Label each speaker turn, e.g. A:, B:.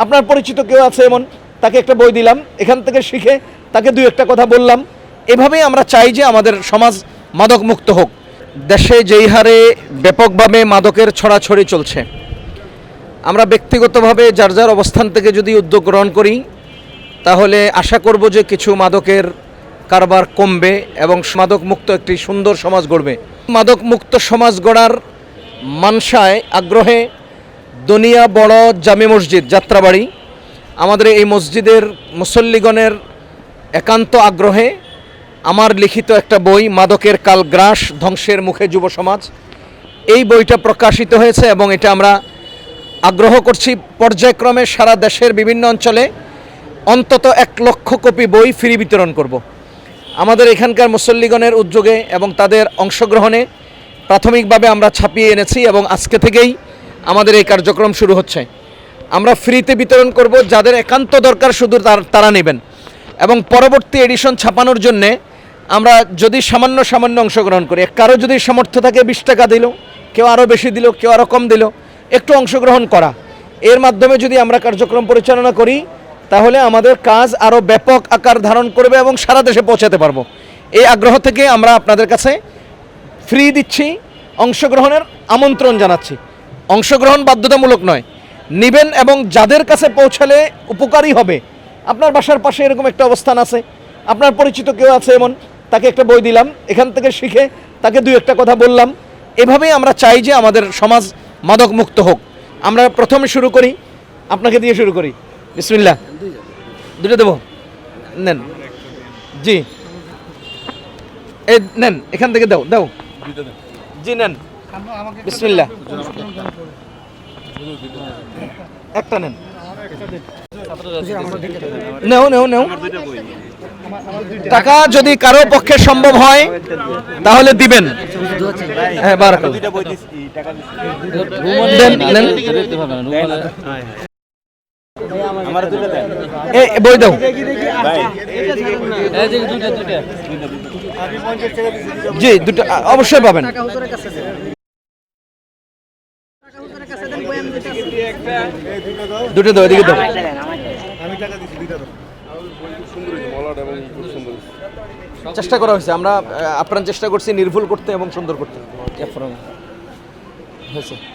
A: আপনার পরিচিত কেউ আছে এমন, তাকে একটা বই দিলাম, এখান থেকে শিখে তাকে দুই একটা কথা বললাম। এভাবেই আমরা চাই যে আমাদের সমাজ মাদক মুক্ত হোক। দেশে যেই হারে ব্যাপকভাবে মাদকের ছড়াছড়ি চলছে, আমরা ব্যক্তিগতভাবে যার যার অবস্থান থেকে যদি উদ্যোগ গ্রহণ করি, তাহলে আশা করব যে কিছু মাদকের কারবার কমবে এবং মাদক মুক্ত একটি সুন্দর সমাজ গড়বে। মাদক মুক্ত সমাজ গড়ার মানসায় আগ্রহে দনিয়া বড় জামে মসজিদ যাত্রাবাড়ি, আমাদের এই মসজিদের মুসল্লিগণের একান্ত আগ্রহে আমার লিখিত একটা বই মাদকের কালগ্রাস, ধ্বংসের মুখে যুব সমাজ, এই বইটা প্রকাশিত হয়েছে এবং এটা আমরা আগ্রহ করছি পর্যায়ক্রমে সারা দেশের বিভিন্ন অঞ্চলে অন্তত 1 লক্ষ কপি বই ফ্রি বিতরণ করব। আমাদের এখানকার মুসল্লিগণের উদ্যোগে এবং তাদের অংশগ্রহণে প্রাথমিকভাবে আমরা ছাপিয়ে এনেছি এবং আজকে থেকেই আমাদের এই কার্যক্রম শুরু হচ্ছে। আমরা ফ্রিতে বিতরণ করব, যাদের একান্ত দরকার শুধু তারা নেবেন এবং পরবর্তী এডিশন ছাপানোর জন্যে আমরা যদি সামান্য অংশগ্রহণ করি, কারো যদি সামর্থ্য থাকে 20 টাকা দিল, কেউ আরও বেশি দিল, কেউ আরও কম দিল, একটু অংশগ্রহণ করা, এর মাধ্যমে যদি আমরা কার্যক্রম পরিচালনা করি তাহলে আমাদের কাজ আরও ব্যাপক আকার ধারণ করবে এবং সারা দেশে পৌঁছাতে পারবো। এই আগ্রহ থেকে আমরা আপনাদের কাছে ফ্রি দিচ্ছি, অংশগ্রহণের আমন্ত্রণ জানাচ্ছি। অংশগ্রহণ বাধ্যতামূলক নয়, নেবেন এবং যাদের কাছে পৌঁছালে উপকারী হবে। আপনার বাসার পাশে এরকম একটা অবস্থান আছে, আপনার পরিচিত কেউ আছে এমন, তাকে একটা বই দিলাম, এখান থেকে শিখে তাকে দুই একটা কথা বললাম। এভাবেই আমরা চাই যে আমাদের সমাজ মাদক মুক্ত হোক। আমরা প্রথমে শুরু করি, আপনাকে দিয়ে শুরু করি। বিসমিল্লাহ। দুটো দেবো, নেন। জি, এই নেন, এখান থেকে দাও দাও। জি নেন, বিসমিল্লাহ। একটা নেন, নেও নেও নেও। টাকা যদি কারো পক্ষে সম্ভব হয় তাহলে দিবেন। হ্যাঁ, বারাকাল্লাহ। দেন নেন, বই দাও। জি, দুটো অবশ্যই পাবেন। দুটো দাও, এদিকে দাও। চেষ্টা করা হয়েছে, আমরা আপ্রাণ চেষ্টা করছি নির্ভুল করতে এবং সুন্দর করতে হয়েছে।